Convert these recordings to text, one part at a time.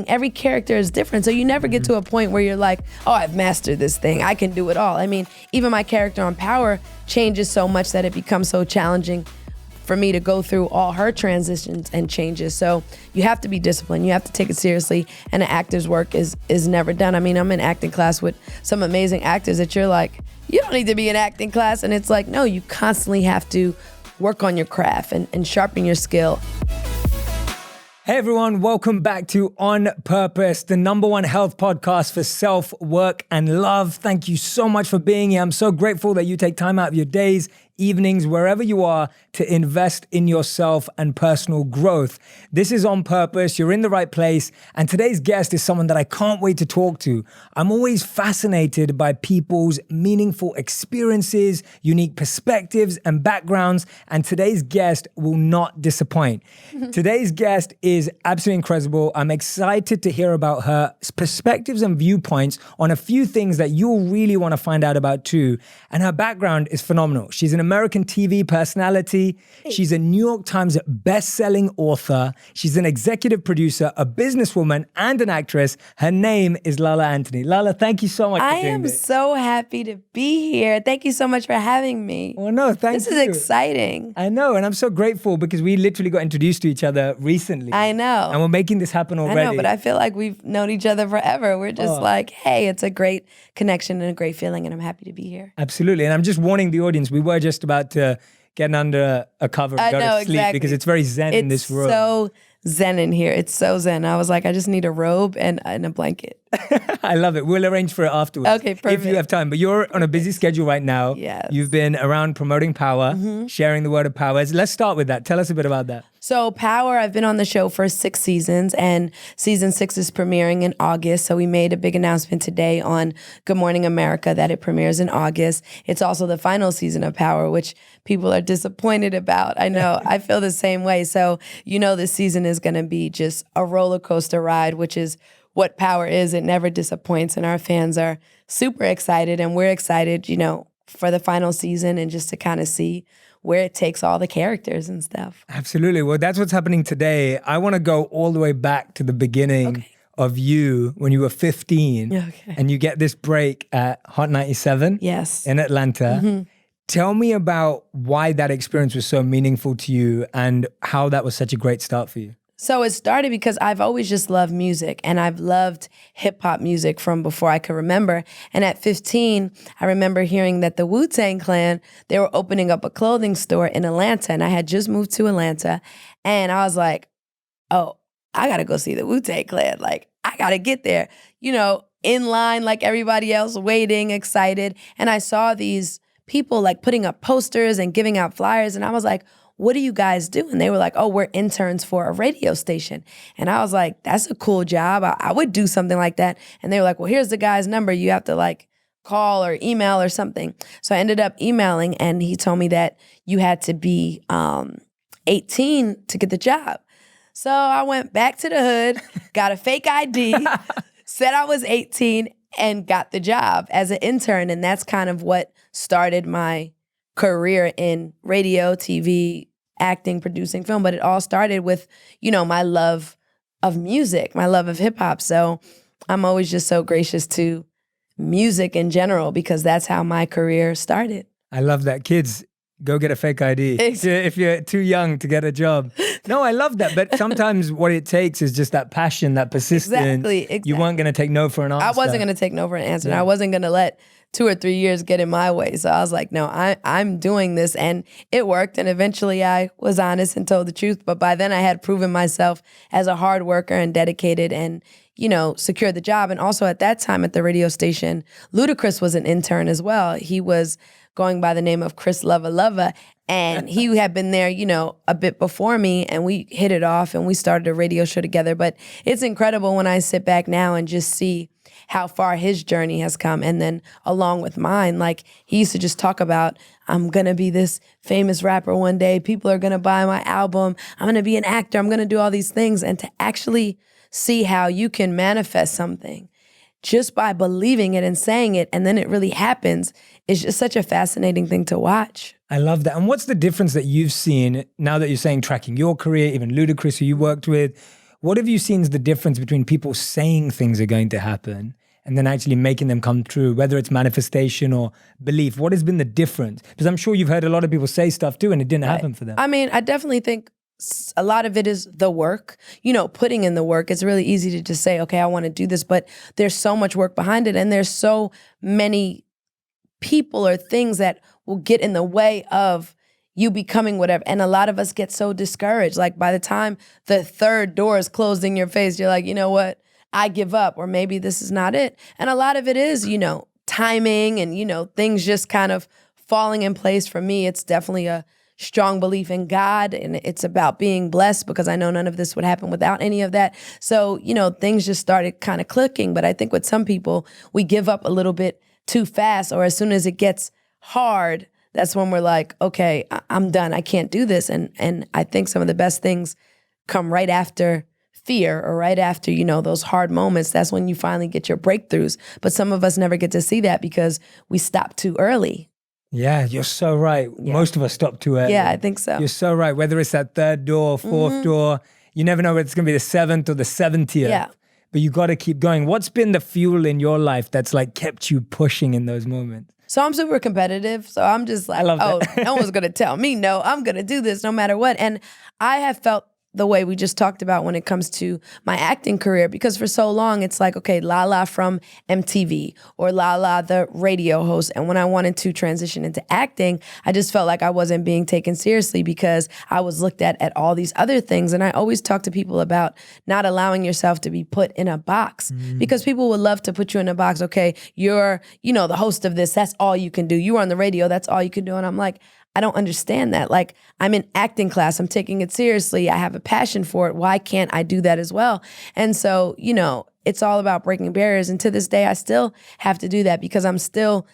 Every character is different, so you never get to a point where you're like, oh, I've mastered this thing, I can do it all. I mean, even my character on Power changes so much that it becomes so challenging for me to go through all her transitions and changes. So you have to be disciplined, you have to take it seriously, and an actor's work is never done. I mean, I'm in acting class with some amazing actors that you're like, you don't need to be in acting class, and it's like, no, you constantly have to work on your craft and sharpen your skill. Hey everyone, welcome back to On Purpose, the #1 health podcast for self, work, and love. Thank you so much for being here. I'm so grateful that you take time out of your days, evenings, wherever you are, to invest in yourself and personal growth. This is On Purpose. You're in the right place. And today's guest is someone that I can't wait to talk to. I'm always fascinated by people's meaningful experiences, unique perspectives, and backgrounds. And today's guest will not disappoint. Today's guest is absolutely incredible. I'm excited to hear about her perspectives and viewpoints on a few things that you'll really want to find out about too. And her background is phenomenal. She's an American TV personality. She's a New York Times best-selling author. She's an executive producer, a businesswoman, and an actress. Her name is Lala Anthony. Lala, thank you so much for doing this. I am so happy to be here. Thank you so much for having me. Well, no, thank you. This is exciting. I know, and I'm so grateful because we literally got introduced to each other recently. I know. And we're making this happen already. I know, but I feel like we've known each other forever. We're just like, hey, it's a great connection and a great feeling, and I'm happy to be here. Absolutely. And I'm just warning the audience, we were just about to get under a cover and go to sleep because it's very zen in this room. It's so zen in here. It's so zen. I was like, I just need a robe and a blanket. I love it. We'll arrange for it afterwards. Okay, perfect. If you have time. But you're on a busy schedule right now. Yes. You've been around promoting Power, sharing the word of Power. Let's start with that. Tell us a bit about that. So Power, I've been on the show for 6 seasons, and season 6 is premiering in August. So we made a big announcement today on Good Morning America that it premieres in August. It's also the final season of Power, which people are disappointed about. I know, I feel the same way. So, you know, this season is going to be just a roller coaster ride, which is what Power is. It never disappoints, and our fans are super excited, and we're excited, you know, for the final season and just to kind of see where it takes all the characters and stuff. Absolutely. Well, that's what's happening today. I want to go all the way back to the beginning of you when you were 15 and you get this break at Hot 97 in Atlanta. Tell me about why that experience was so meaningful to you and how that was such a great start for you. So it started because I've always just loved music, and I've loved hip hop music from before I could remember. And at 15, I remember hearing that the Wu-Tang Clan, they were opening up a clothing store in Atlanta, and I had just moved to Atlanta. And I was like, oh, I gotta go see the Wu-Tang Clan. Like, I gotta get there, you know, in line like everybody else, waiting, excited. And I saw these people like putting up posters and giving out flyers, and I was like, what do you guys do? And they were like, oh, we're interns for a radio station. And I was like, that's a cool job. I would do something like that. And they were like, well, here's the guy's number. You have to like call or email or something. So I ended up emailing, and he told me that you had to be 18 to get the job. So I went back to the hood, got a fake ID, said I was 18, and got the job as an intern. And that's kind of what started my career in radio, TV, acting, producing, film. But it all started with, you know, my love of music, my love of hip hop. So I'm always just so gracious to music in general because that's how my career started. I love that. Kids, go get a fake ID if you're too young to get a job. No, I love that. But sometimes what it takes is just that passion, that persistence. Exactly. You weren't going to take no for an answer. I wasn't going to take no for an answer. And I wasn't going to let 2 or 3 years get in my way. So I was like, no, I'm doing this. And it worked. And eventually I was honest and told the truth. But by then I had proven myself as a hard worker and dedicated and, you know, secured the job. And also at that time at the radio station, Ludacris was an intern as well. He was going by the name of Chris Lova Lova. And he had been there, you know, a bit before me, and we hit it off and we started a radio show together. But it's incredible when I sit back now and just see how far his journey has come. And then along with mine, like he used to just talk about, I'm gonna be this famous rapper one day. People are gonna buy my album. I'm gonna be an actor. I'm gonna do all these things. And to actually see how you can manifest something just by believing it and saying it, and then it really happens, is just such a fascinating thing to watch. I love that. And what's the difference that you've seen now that you're saying tracking your career, even Ludacris, who you worked with? What have you seen is the difference between people saying things are going to happen and then actually making them come true, whether it's manifestation or belief? What has been the difference? Because I'm sure you've heard a lot of people say stuff too and it didn't happen for them. I mean, I definitely think a lot of it is the work, putting in the work. It's really easy to just say, okay, I want to do this, but there's so much work behind it. And there's so many people or things that will get in the way of you becoming whatever. And a lot of us get so discouraged. Like by the time the third door is closed in your face, you're like, you know what? I give up, or maybe this is not it. And a lot of it is, timing and, things just kind of falling in place. For me, it's definitely a strong belief in God, and it's about being blessed because I know none of this would happen without any of that. So, things just started kind of clicking. But I think with some people, we give up a little bit too fast, or as soon as it gets hard, that's when we're like, okay, I'm done. I can't do this. And I think some of the best things come right after fear, or right after, those hard moments. That's when you finally get your breakthroughs. But some of us never get to see that because we stop too early. Yeah, you're so right. Yeah. Most of us stop too early. Yeah, I think so. You're so right. Whether it's that third door, fourth door, you never know whether it's going to be the 7th or the 70th. Yeah. But you got to keep going. What's been the fuel in your life that's like kept you pushing in those moments? So I'm super competitive. So I'm just like, no one's going to tell me no. I'm going to do this no matter what. And I have felt the way we just talked about when it comes to my acting career, because for so long it's like, okay, Lala from MTV or Lala the radio host. And when I wanted to transition into acting, I just felt like I wasn't being taken seriously because I was looked at all these other things. And I always talk to people about not allowing yourself to be put in a box, because people would love to put you in a box. Okay, you're, the host of this, that's all you can do. You are on the radio, that's all you can do. And I'm like, I don't understand that. Like, I'm in acting class. I'm taking it seriously. I have a passion for it. Why can't I do that as well? And so, it's all about breaking barriers. And to this day, I still have to do that because I'm still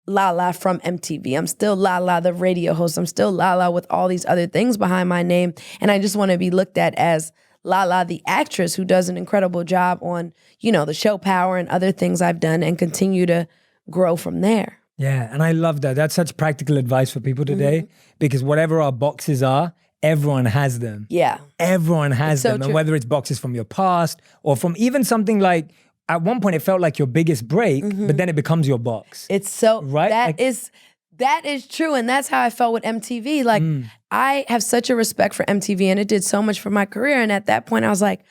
Lala from MTV. I'm still Lala, the radio host. I'm still Lala with all these other things behind my name. And I just want to be looked at as Lala, the actress who does an incredible job on, the show Power and other things I've done, and continue to grow from there. Yeah, and I love that. That's such practical advice for people today, because whatever our boxes are, everyone has them. Yeah. Everyone has them. So and whether it's boxes from your past or from even something like, at one point it felt like your biggest break, but then it becomes your box. It's so, right? That is true. And that's how I felt with MTV. Like, I have such a respect for MTV, and it did so much for my career. And at that point I was like,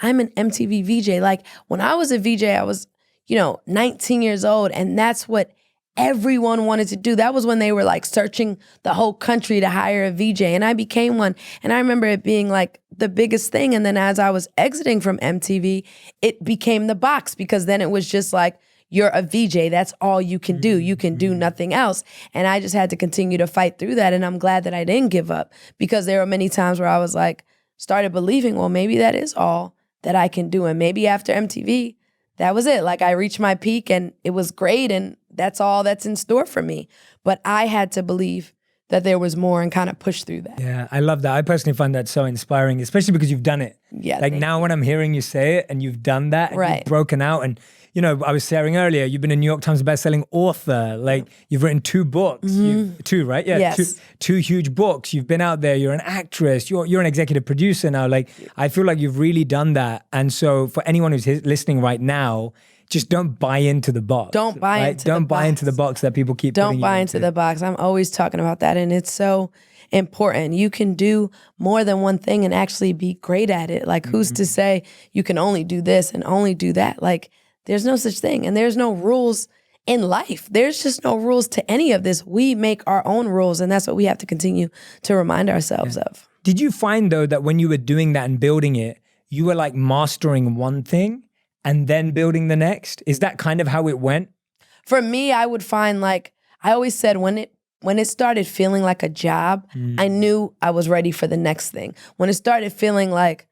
I'm an MTV VJ. Like, when I was a VJ, I was, 19 years old, and that's what everyone wanted to do. That was when they were like searching the whole country to hire a VJ, and I became one. And I remember it being like the biggest thing. And then as I was exiting from MTV, it became the box, because then it was just like, you're a VJ, that's all you can do. You can do nothing else. And I just had to continue to fight through that. And I'm glad that I didn't give up, because there were many times where I was like, started believing, well, maybe that is all that I can do. And maybe after MTV, that was it. Like, I reached my peak and it was great, and that's all that's in store for me. But I had to believe that there was more and kind of push through that. Yeah, I love that. I personally find that so inspiring, especially because you've done it. Yeah. Like, now when I'm hearing you say it and you've done that, and you've broken out, and I was sharing earlier, you've been a New York Times bestselling author. Like, you've written 2 books. Two, right? Yeah. Yes. Two huge books. You've been out there. You're an actress. You're an executive producer now. Like, I feel like you've really done that. And so for anyone who's listening right now, just don't buy into the box. Don't buy into the box that people keep putting you into. Don't buy into the box. I'm always talking about that. And it's so important. You can do more than one thing and actually be great at it. Like, who's to say you can only do this and only do that? Like, there's no such thing. And there's no rules in life. There's just no rules to any of this. We make our own rules, and that's what we have to continue to remind ourselves of. Did you find, though, that when you were doing that and building it, you were like mastering one thing and then building the next? Is that kind of how it went? For me, I would find, like, I always said, when it started feeling like a job, I knew I was ready for the next thing. When it started feeling like,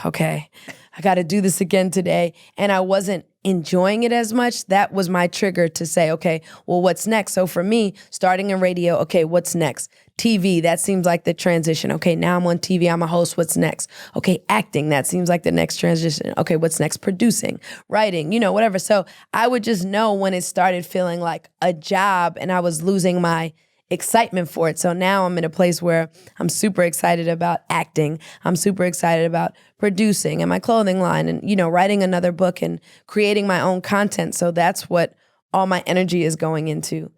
okay, I got to do this again today, and I wasn't enjoying it as much, that was my trigger to say, okay, well, what's next? So for me, starting in radio, okay, what's next? TV, that seems like the transition. Okay, now I'm on TV, I'm a host, what's next? Okay, acting, that seems like the next transition. Okay, what's next? Producing, writing, whatever. So I would just know when it started feeling like a job and I was losing my excitement for it. So now I'm in a place where I'm super excited about acting. I'm super excited about producing and my clothing line and, writing another book and creating my own content. So that's what all my energy is going into,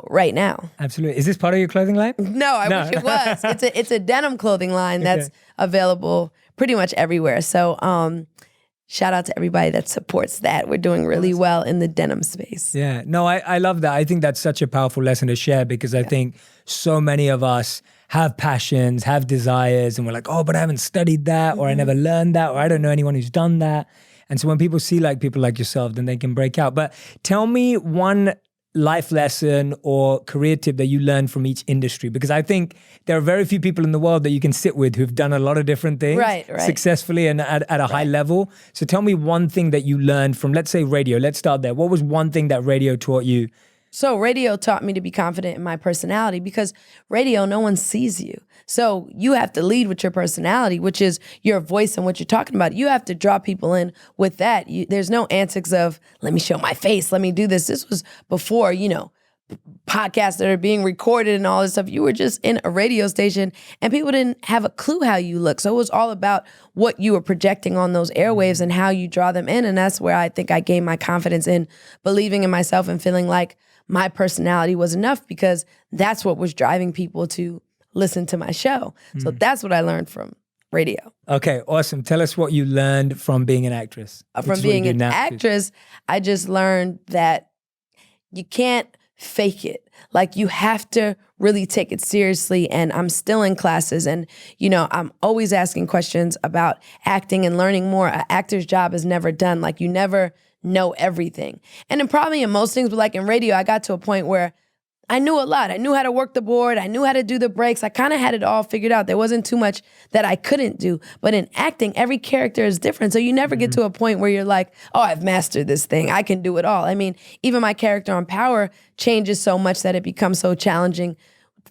right now. Absolutely. Is this part of your clothing line? No, I wish it was. It's a denim clothing line that's available pretty much everywhere. So shout out to everybody that supports that. We're doing really well in the denim space. Yeah, no, I love that. I think that's such a powerful lesson to share because I think so many of us have passions, have desires, and we're like, oh, but I haven't studied that, or I never learned that, or I don't know anyone who's done that. And so when people see like people like yourself, then they can break out. But tell me one life lesson or career tip that you learned from each industry, because I think there are very few people in the world that you can sit with who've done a lot of different things successfully and at a high level. So tell me one thing that you learned from, let's say, radio. Let's start there. What was one thing that radio taught you? So radio taught me to be confident in my personality, because radio, no one sees you. So you have to lead with your personality, which is your voice and what you're talking about. You have to draw people in with that. There's no antics of, let me show my face, let me do this. This was before, podcasts that are being recorded and all this stuff. You were just in a radio station and people didn't have a clue how you look. So it was all about what you were projecting on those airwaves and how you draw them in. And that's where I think I gained my confidence in believing in myself and feeling like my personality was enough, because that's what was driving people to listen to my show. So that's what I learned from radio. Okay, awesome. Tell us what you learned from being an actress. From being an actress, I just learned that you can't fake it. Like, you have to really take it seriously. And I'm still in classes and, I'm always asking questions about acting and learning more. An actor's job is never done. Like, you never know everything. And then probably in most things, but like in radio, I got to a point where I knew a lot. I knew how to work the board. I knew how to do the breaks. I kind of had it all figured out. There wasn't too much that I couldn't do. But in acting, every character is different. So you never get to a point where you're like, oh, I've mastered this thing. I can do it all. I mean, even my character on Power changes so much that it becomes so challenging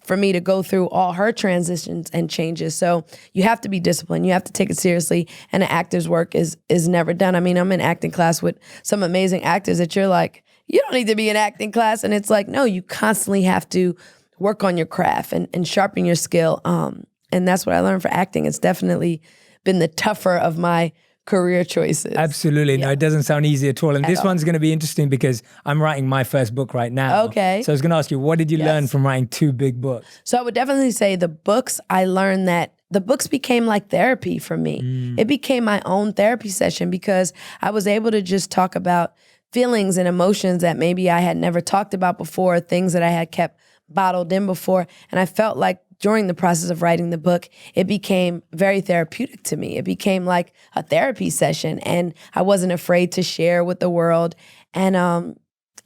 for me to go through all her transitions and changes. So you have to be disciplined. You have to take it seriously. And an actor's work is never done. I mean, I'm in acting class with some amazing actors that you're like, you don't need to be in acting class. And it's like, no, you constantly have to work on your craft and sharpen your skill. And that's what I learned for acting. It's definitely been the tougher of my career choices. Absolutely. No, it doesn't sound easy at all. And this one's going to be interesting because I'm writing my first book right now. Okay. So I was going to ask you, what did you learn from writing 2 big books? So I would definitely say the books, I learned that the books became like therapy for me. It became my own therapy session because I was able to just talk about feelings and emotions that maybe I had never talked about before, things that I had kept bottled in before. And I felt like during the process of writing the book, it became very therapeutic to me. It became like a therapy session, and I wasn't afraid to share with the world. And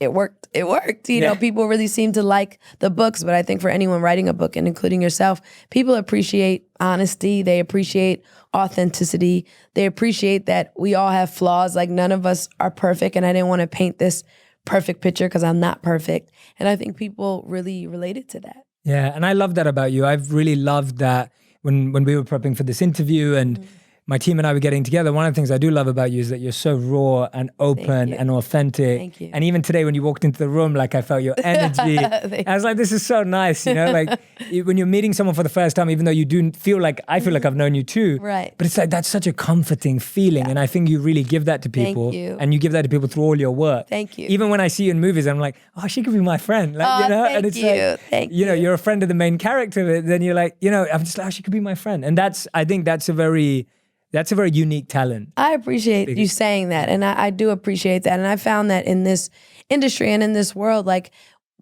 it worked. It worked. You know, people really seem to like the books, but I think for anyone writing a book, and including yourself, people appreciate honesty. They appreciate authenticity. They appreciate that we all have flaws. Like, none of us are perfect, and I didn't want to paint this perfect picture because I'm not perfect. And I think people really related to that. Yeah, and I love that about you. I've really loved that when we were prepping for this interview and my team and I were getting together. One of the things I do love about you is that you're so raw and open and authentic. Thank you. And even today when you walked into the room, like, I felt your energy. I was like, this is so nice, you know, like when you're meeting someone for the first time, even though you do feel like, I feel like I've known you too. Right. But it's like, that's such a comforting feeling. And I think you really give that to people. Thank you. And you give that to people through all your work. Thank you. Even when I see you in movies, I'm like, oh, she could be my friend. Like, you know, thank and it's you. like, Thank you know, you're a friend of the main character. Then you're like, you know, I'm just like, oh, she could be my friend. And I think that's a very unique talent. I appreciate you saying that. And I do appreciate that. And I found that in this industry and in this world, like,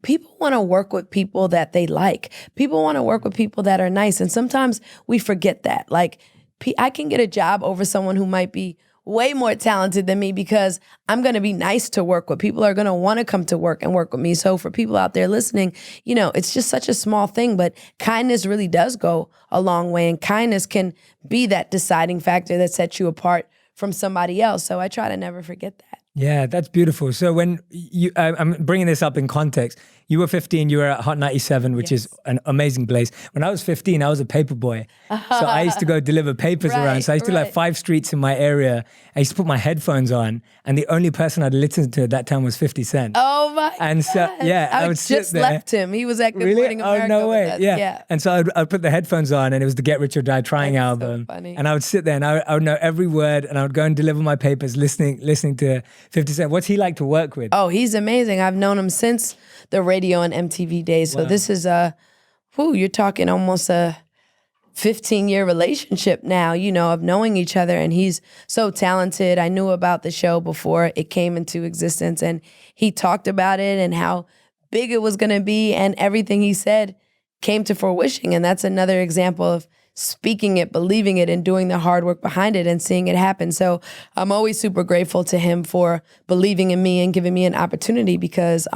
people want to work with people that they like. People want to work with people that are nice. And sometimes we forget that. Like, I can get a job over someone who might be way more talented than me because I'm going to be nice to work with. People are going to want to come to work and work with me. So for people out there listening, you know, it's just such a small thing, but kindness really does go a long way. And kindness can be that deciding factor that sets you apart from somebody else. So I try to never forget that. Yeah, that's beautiful. So when you, I'm bringing this up in context. You were 15, you were at Hot 97, which is an amazing place. When I was 15, I was a paper boy. So I used to go deliver papers around. So I used to do like 5 streets in my area. I used to put my headphones on, and the only person I'd listen to at that time was 50 Cent. Oh my And so, God. I would sit just there. left him. He was at Good Morning America. Oh, no way. with us. Yeah. And so I'd put the headphones on, and it was the Get Rich or Die Trying album. So funny. And I would sit there, and I would know every word, and I would go and deliver my papers listening to 50 Cent. What's he like to work with? Oh, he's amazing. I've known him since the radio and MTV days. So this is you're talking almost a 15-year relationship now, of knowing each other. And he's so talented. I knew about the show before it came into existence, and he talked about it and how big it was going to be, and everything he said came to fruition. And that's another example of speaking it, believing it, and doing the hard work behind it and seeing it happen. So I'm always super grateful to him for believing in me and giving me an opportunity, because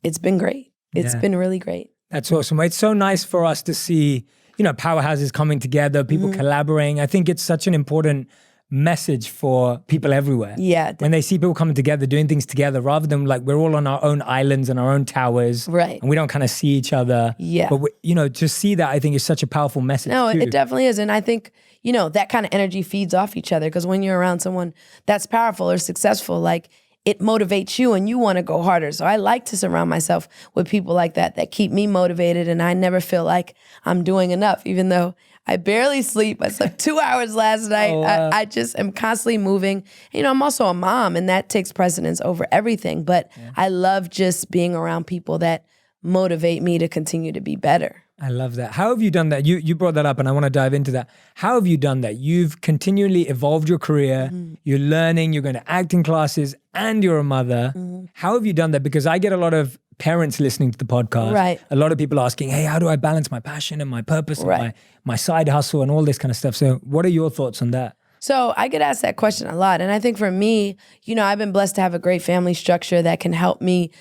it's been great. It's been really great. That's awesome. It's so nice for us to see, powerhouses coming together, people collaborating. I think it's such an important message for people everywhere. Yeah. When they see people coming together, doing things together, rather than like we're all on our own islands and our own towers. Right. And we don't kind of see each other. Yeah. But, to see that, I think is such a powerful message. No, too. it definitely is. And I think, that kind of energy feeds off each other, because when you're around someone that's powerful or successful, like, it motivates you and you want to go harder. So I like to surround myself with people like that keep me motivated, and I never feel like I'm doing enough, even though I barely sleep. I slept 2 hours last night. Oh, wow. I just am constantly moving. I'm also a mom, and that takes precedence over everything. But I love just being around people that motivate me to continue to be better. I love that. How have you done that? You brought that up, and I want to dive into that. How have you done that? You've continually evolved your career. You're learning, you're going to acting classes, and you're a mother. How have you done that? Because I get a lot of parents listening to the podcast. Right. A lot of people asking, hey, how do I balance my passion and my purpose and my side hustle and all this kind of stuff? So what are your thoughts on that? So I get asked that question a lot. And I think for me, I've been blessed to have a great family structure that can help me,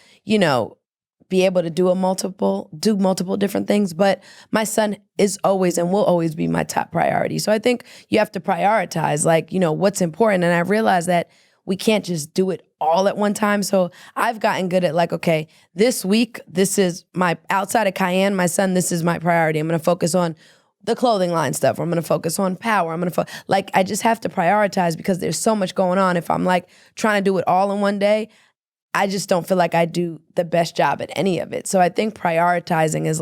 be able to do multiple different things. But my son is always and will always be my top priority. So I think you have to prioritize, what's important. And I realized that we can't just do it all at one time. So I've gotten good at okay, this week, this is my, outside of Cayenne, my son, this is my priority. I'm going to focus on the clothing line stuff. Or I'm going to focus on power. I'm going to I just have to prioritize, because there's so much going on. If I'm trying to do it all in one day, I just don't feel like I do the best job at any of it. So I think prioritizing is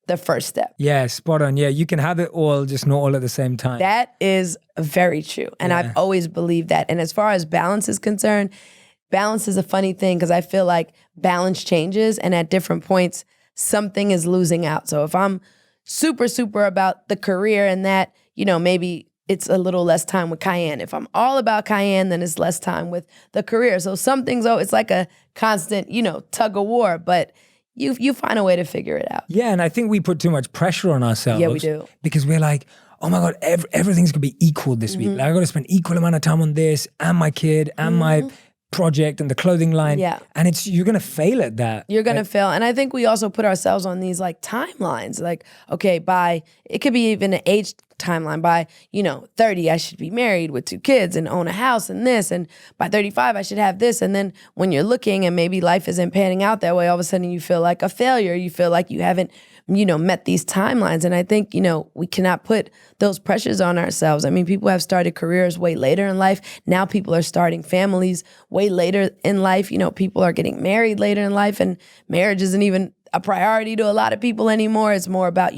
the first step. Yeah, spot on. Yeah, you can have it all, just not all at the same time. That is very true. And I've always believed that. And as far as balance is concerned, balance is a funny thing, because I feel like balance changes, and at different points, something is losing out. So if I'm super, super about the career and that, maybe it's a little less time with Cayenne. If I'm all about Cayenne, then it's less time with the career. So some things, it's like a constant, tug of war, but you find a way to figure it out. Yeah, and I think we put too much pressure on ourselves. Yeah, we do. Because we're like, oh my God, everything's gonna be equal this week. I gotta spend equal amount of time on this and my kid and my project and the clothing line. Yeah. And you're gonna fail at that. You're gonna fail. And I think we also put ourselves on these timelines. Okay, it could be even an age timeline. By 30, I should be married with 2 kids and own a house and this. And by 35, I should have this. And then when you're looking and maybe life isn't panning out that way, all of a sudden you feel like a failure. You feel like you haven't met these timelines. And I think, we cannot put those pressures on ourselves. I mean, people have started careers way later in life. Now people are starting families way later in life. People are getting married later in life, and marriage isn't even a priority to a lot of people anymore. It's more about,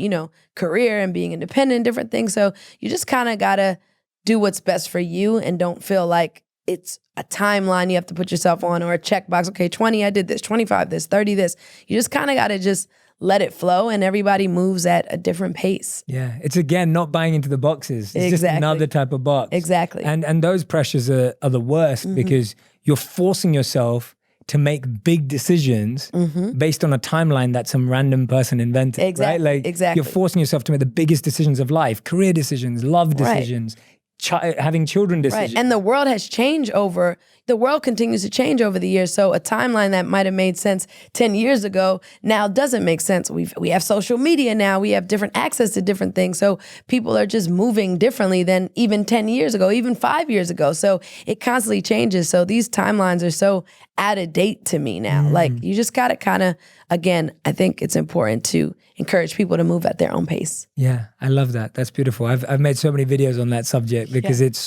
career and being independent, different things. So you just kind of got to do what's best for you, and don't feel like it's a timeline you have to put yourself on, or a checkbox. Okay, 20, I did this, 25, this, 30, this. You just kind of got to just let it flow, and everybody moves at a different pace. Yeah, it's again not buying into the boxes. It's just another type of box. Exactly. And those pressures are the worst, because you're forcing yourself to make big decisions based on a timeline that some random person invented. Exactly. Right? Exactly. You're forcing yourself to make the biggest decisions of life, career decisions, love decisions, having children decisions. Right. And the world has changed over, the world continues to change over the years. So a timeline that might have made sense 10 years ago now doesn't make sense. We have social media now. We have different access to different things. So people are just moving differently than even 10 years ago, even 5 years ago. So it constantly changes. So these timelines are so out of date to me now. Like you just got to kind of, again, I think it's important to encourage people to move at their own pace. Yeah, I love that. That's beautiful. I've made so many videos on that subject because it's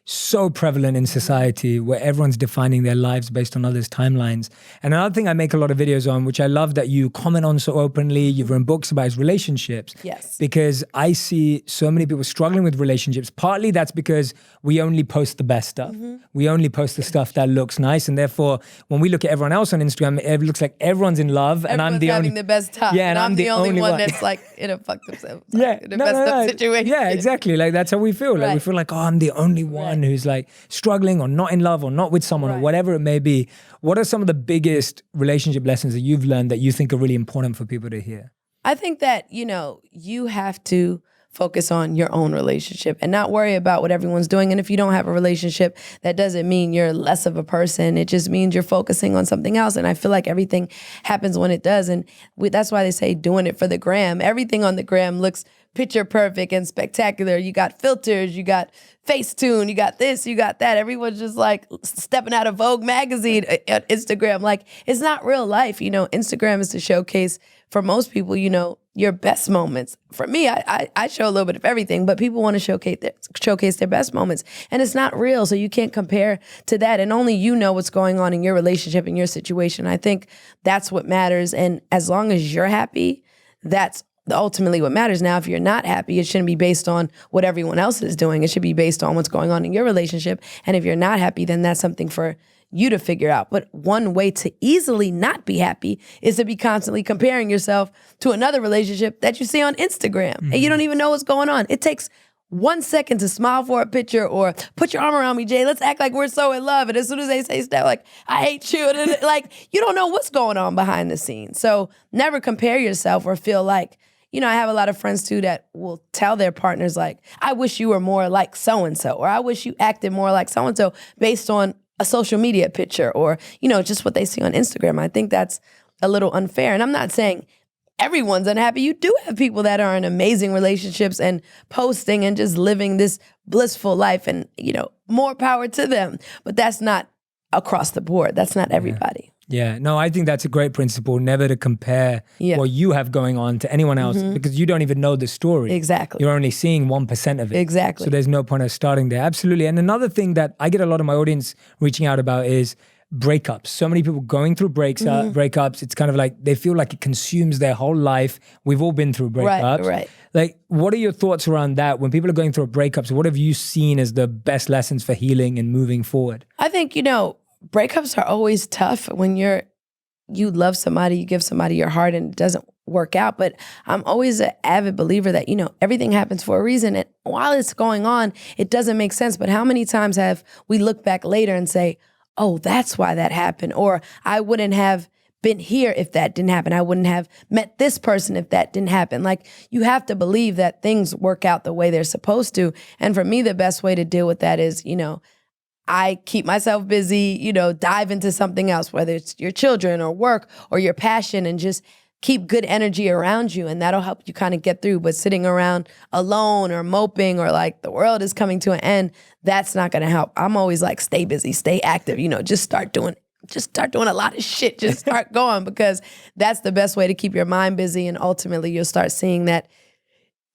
so prevalent in society where everyone's defining their lives based on others' timelines. And another thing I make a lot of videos on, which I love that you comment on so openly, you've written books about, is relationships. Yes. Because I see so many people struggling with relationships. Partly that's because we only post the best stuff. We only post the stuff that looks nice. And therefore, when we look at everyone else on Instagram, it looks like everyone's in love and I'm the having only... the best time. Yeah, and I'm the only one that's like in a fucked up in a messed up situation. Yeah, exactly. Like that's how we feel. Like we feel like, oh, I'm the only one who's like struggling or not in love or not with someone or whatever it may be. What are some of the biggest relationship lessons that you've learned that you think are really important for people to hear? I think that, you have to focus on your own relationship and not worry about what everyone's doing. And if you don't have a relationship, that doesn't mean you're less of a person. It just means you're focusing on something else. And I feel like everything happens when it does. And that's why they say doing it for the gram. Everything on the gram looks picture perfect and spectacular. You got filters, you got Facetune, you got this, you got that. Everyone's just like stepping out of Vogue magazine at Instagram. Like, it's not real life. Instagram is to showcase for most people, your best moments. For me, I show a little bit of everything, but people want to showcase their best moments. And it's not real, so you can't compare to that. And only you know what's going on in your relationship, in your situation. I think that's what matters. And as long as you're happy, that's ultimately what matters. Now, if you're not happy, it shouldn't be based on what everyone else is doing. It should be based on what's going on in your relationship. And if you're not happy, then that's something for you to figure out. But one way to easily not be happy is to be constantly comparing yourself to another relationship that you see on Instagram. And you don't even know what's going on. It takes 1 second to smile for a picture or put your arm around me, Jay. Let's act like we're so in love. And as soon as they say stuff like, I hate you, and like, you don't know what's going on behind the scenes. So never compare yourself or feel like, I have a lot of friends too that will tell their partners like, I wish you were more like so-and-so, or I wish you acted more like so-and-so based on a social media picture or, just what they see on Instagram. I think that's a little unfair. And I'm not saying everyone's unhappy. You do have people that are in amazing relationships and posting and just living this blissful life and, more power to them. But that's not across the board. That's not everybody. Yeah, no, I think that's a great principle, never to compare what you have going on to anyone else because you don't even know the story. Exactly. You're only seeing 1% of it. Exactly. So there's no point of starting there. Absolutely. And another thing that I get a lot of my audience reaching out about is breakups. So many people going through breakups. It's kind of like they feel like it consumes their whole life. We've all been through breakups. Right. Like, what are your thoughts around that? When people are going through breakups, what have you seen as the best lessons for healing and moving forward? I think, breakups are always tough when you love somebody, you give somebody your heart and it doesn't work out. But I'm always an avid believer that, everything happens for a reason. And while it's going on, it doesn't make sense. But how many times have we looked back later and say, oh, that's why that happened? Or I wouldn't have been here if that didn't happen. I wouldn't have met this person if that didn't happen. Like, you have to believe that things work out the way they're supposed to. And for me, the best way to deal with that is, I keep myself busy, dive into something else, whether it's your children or work or your passion, and just keep good energy around you. And that'll help you kind of get through. But sitting around alone or moping or like the world is coming to an end, that's not going to help. I'm always like, stay busy, stay active, just start doing a lot of shit. Just start going, because that's the best way to keep your mind busy. And ultimately you'll start seeing that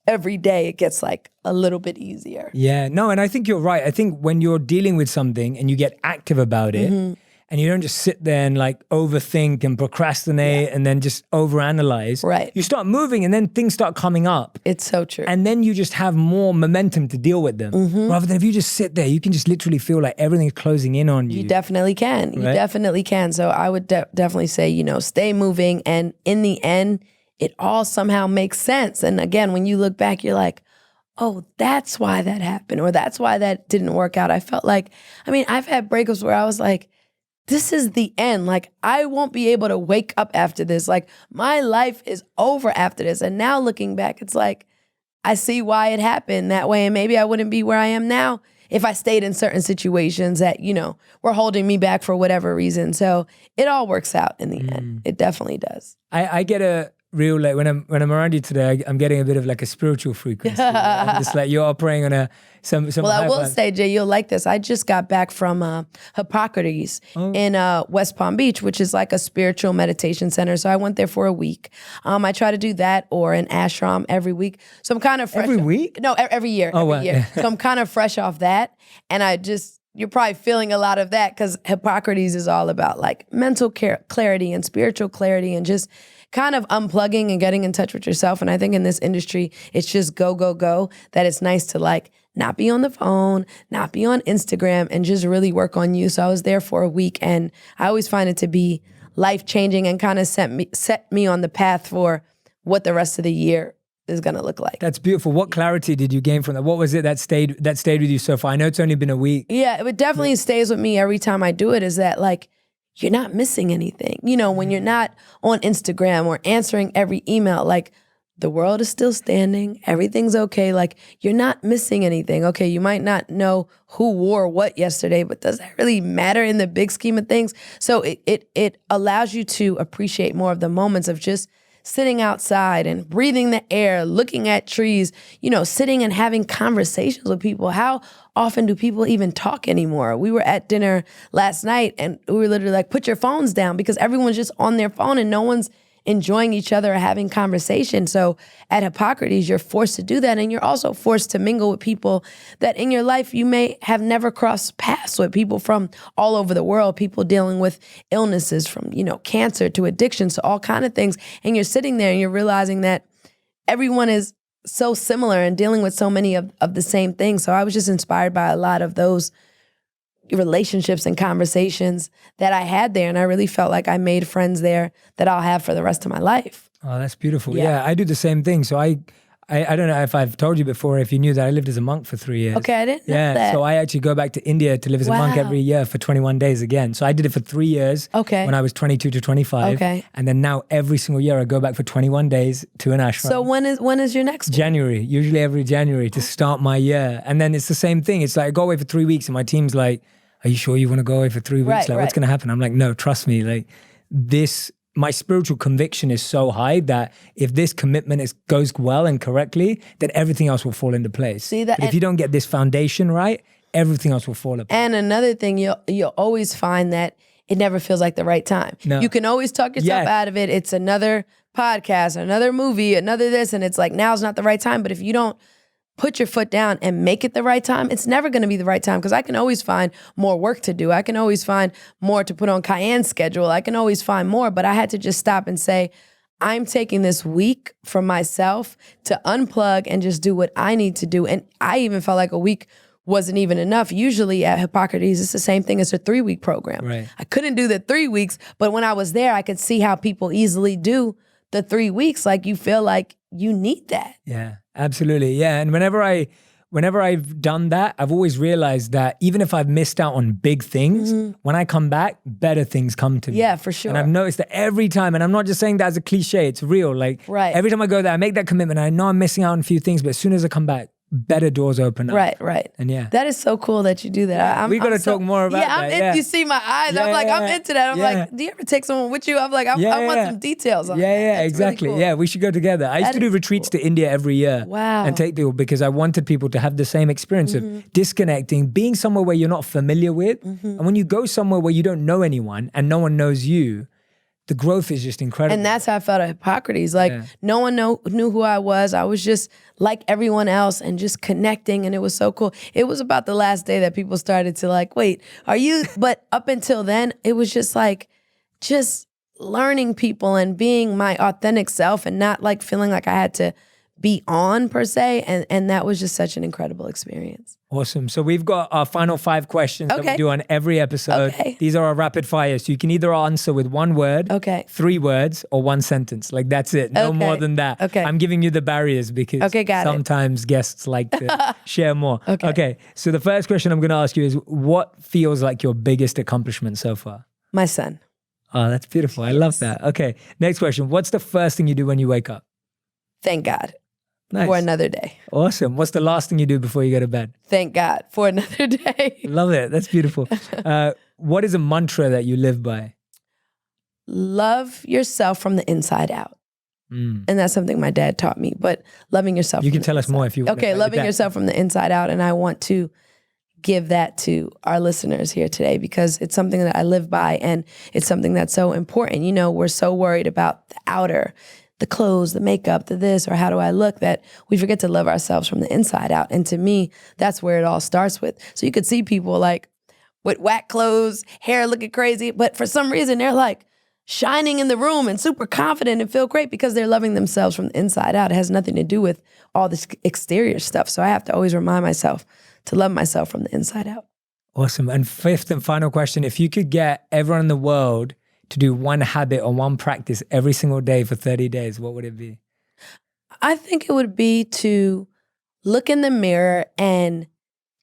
every day it gets like a little bit easier. Yeah, no, and I think you're right. I think when you're dealing with something and you get active about it and you don't just sit there and like overthink and procrastinate and then just overanalyze. Right. You start moving and then things start coming up. It's so true. And then you just have more momentum to deal with them. Rather than if you just sit there, you can just literally feel like everything's closing in on you. You definitely can. You definitely can. So I would definitely say, stay moving. And in the end, it all somehow makes sense. And again, when you look back, you're like, oh, that's why that happened, or that's why that didn't work out. I felt like, I've had breakups where I was like, this is the end. Like, I won't be able to wake up after this. Like, my life is over after this. And now looking back, it's like, I see why it happened that way. And maybe I wouldn't be where I am now if I stayed in certain situations that, were holding me back for whatever reason. So it all works out in the end. It definitely does. I get a real, like when I'm around you today, I'm getting a bit of like a spiritual frequency. I'm just like you're operating on some Well, I will vibe. say, Jay, you'll like this. I just got back from Hippocrates in West Palm Beach, which is like a spiritual meditation center. So I went there for a week. I try to do that or an ashram every week. So I'm kind of fresh. Every week? No, every year. Oh, every wow. year. So I'm kind of fresh off that. And you're probably feeling a lot of that because Hippocrates is all about like mental clarity and spiritual clarity and just kind of unplugging and getting in touch with yourself. And I think in this industry, it's just go, go, go, that it's nice to like not be on the phone, not be on Instagram, and just really work on you. So I was there for a week, and I always find it to be life-changing and kind of set me on the path for what the rest of the year is going to look like. That's beautiful. What clarity did you gain from that? What was it that stayed with you so far? I know it's only been a week. Yeah, it definitely stays with me every time I do it, is that like, you're not missing anything. When you're not on Instagram or answering every email, like the world is still standing. Everything's okay. Like you're not missing anything. Okay, you might not know who wore what yesterday, but does that really matter in the big scheme of things? So it allows you to appreciate more of the moments of just sitting outside and breathing the air, looking at trees, sitting and having conversations with people. How often do people even talk anymore? We were at dinner last night and we were literally like, put your phones down, because everyone's just on their phone and no one's enjoying each other or having conversation. So at Hippocrates, you're forced to do that. And you're also forced to mingle with people that in your life you may have never crossed paths with, people from all over the world, people dealing with illnesses from, cancer to addictions to all kind of things. And you're sitting there and you're realizing that everyone is so similar and dealing with so many of the same things. So I was just inspired by a lot of those relationships and conversations that I had there. And I really felt like I made friends there that I'll have for the rest of my life. Oh, that's beautiful. Yeah, I do the same thing. So I don't know if I've told you before, if you knew that I lived as a monk for 3 years. Okay, I didn't know that. So I actually go back to India to live as a monk every year for 21 days again. So I did it for 3 years when I was 22 to 25. Okay. And then now every single year I go back for 21 days to an ashram. So when is your next one? January, usually every January to start my year. And then it's the same thing. It's like I go away for 3 weeks and my team's like, are you sure you want to go away for 3 weeks? What's going to happen? I'm like, no, trust me. Like my spiritual conviction is so high that if this commitment goes well and correctly, then everything else will fall into place. See that? But if you don't get this foundation right, everything else will fall apart. And another thing, you'll always find that it never feels like the right time. No. You can always talk yourself out of it. It's another podcast, another movie, another this, and it's like, now's not the right time. But if you don't put your foot down and make it the right time, it's never going to be the right time, because I can always find more work to do. I can always find more to put on Cayenne's schedule. I can always find more, but I had to just stop and say, I'm taking this week for myself to unplug and just do what I need to do. And I even felt like a week wasn't even enough. Usually at Hippocrates, it's the same thing as a 3-week program. Right. I couldn't do the 3 weeks, but when I was there, I could see how people easily do the 3 weeks. Like you feel like you need that. Yeah, absolutely. Yeah. And whenever I've done that, I've always realized that even if I've missed out on big things, when I come back, better things come to me. Yeah, for sure. And I've noticed that every time, and I'm not just saying that as a cliche, it's real. Like every time I go there, I make that commitment. I know I'm missing out on a few things, but as soon as I come back, better doors open up. Right. And that is so cool that you do that. We got to talk more about that. You see my eyes. I'm like, I'm into that. I'm like, do you ever take someone with you? I'm like, I want some details on that. Yeah, exactly. Really cool. Yeah, we should go together. I used to do retreats to India every year. Wow. And take people, because I wanted people to have the same experience of disconnecting, being somewhere where you're not familiar with. And when you go somewhere where you don't know anyone and no one knows you, the growth is just incredible. And that's how I felt at Hippocrates. Like no one knew who I was. I was just like everyone else and just connecting. And it was so cool. It was about the last day that people started to like, wait, are you? But up until then, it was just like, just learning people and being my authentic self and not like feeling like I had to be on per se. And that was just such an incredible experience. Awesome. So we've got our final 5 questions that we do on every episode. Okay. These are our rapid fire. So you can either answer with 1 word, 3 words, or 1 sentence. Like that's it. No more than that. Okay. I'm giving you the barriers because sometimes guests like to share more. Okay. So the first question I'm going to ask you is, what feels like your biggest accomplishment so far? My son. Oh, that's beautiful. I love that. Okay. Next question. What's the first thing you do when you wake up? Thank God. Nice. for another day. Awesome. What's the last thing you do before you go to bed? Thank God for another day. Love it. That's beautiful. What is a mantra that you live by? Love yourself from the inside out. And that's something my dad taught me, but loving yourself. You can tell us more if you want. Okay, loving yourself from the inside out. And I want to give that to our listeners here today because it's something that I live by and it's something that's so important. You know, we're so worried about the outer, the clothes, the makeup, the this, or how do I look, that we forget to love ourselves from the inside out. And to me, that's where it all starts with. So you could see people like with whack clothes, hair looking crazy, but for some reason they're like shining in the room and super confident and feel great because they're loving themselves from the inside out. It has nothing to do with all this exterior stuff. So I have to always remind myself to love myself from the inside out. Awesome. And fifth and final question, if you could get everyone in the world to do one habit or one practice every single day for 30 days, what would it be? I think it would be to look in the mirror and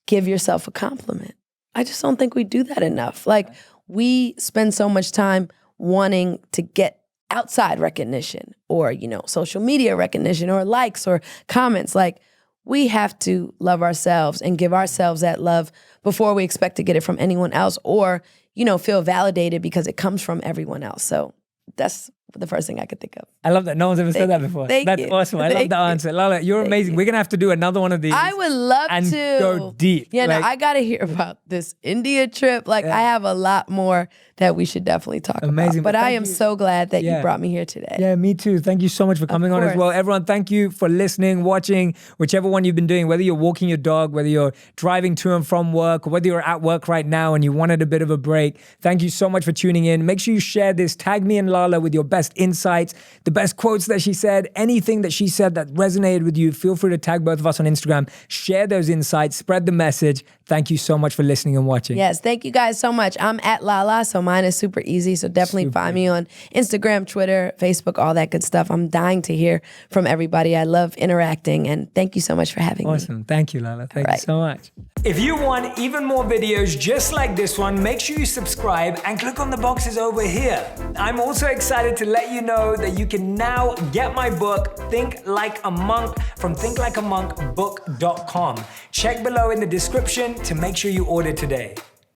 give yourself a compliment. I just don't think we do that enough. Like, we spend so much time wanting to get outside recognition or, you know, social media recognition or likes or comments. Like, we have to love ourselves and give ourselves that love before we expect to get it from anyone else or, you know, feel validated because it comes from everyone else. So that's the first thing I could think of. I love that. No one's ever said that before. That's awesome. I love the answer. Lala, you're amazing. We're going to have to do another one of these. I would love and to. go deep. Yeah, no, I got to hear about this India trip. Like, I have a lot more that we should definitely talk about. But I am so glad that you brought me here today. Yeah, me too. Thank you so much for coming on as well. Everyone, thank you for listening, watching, whichever one you've been doing, whether you're walking your dog, whether you're driving to and from work, or whether you're at work right now and you wanted a bit of a break. Thank you so much for tuning in. Make sure you share this. Tag me and Lala with your best insights, the best quotes that she said, anything that she said that resonated with you. Feel free to tag both of us on Instagram. Share those insights, spread the message. Thank you so much for listening and watching. Yes, thank you guys so much. I'm at Lala, so mine is super easy. So definitely find me on Instagram, Twitter, Facebook, all that good stuff. I'm dying to hear from everybody. I love interacting, and thank you so much for having me. Awesome. Thank you, Lala. Thank you so much. If you want even more videos just like this one, make sure you subscribe and click on the boxes over here. I'm also excited to let you know that you can now get my book, Think Like a Monk, from thinklikeamonkbook.com. Check below in the description to make sure you order today.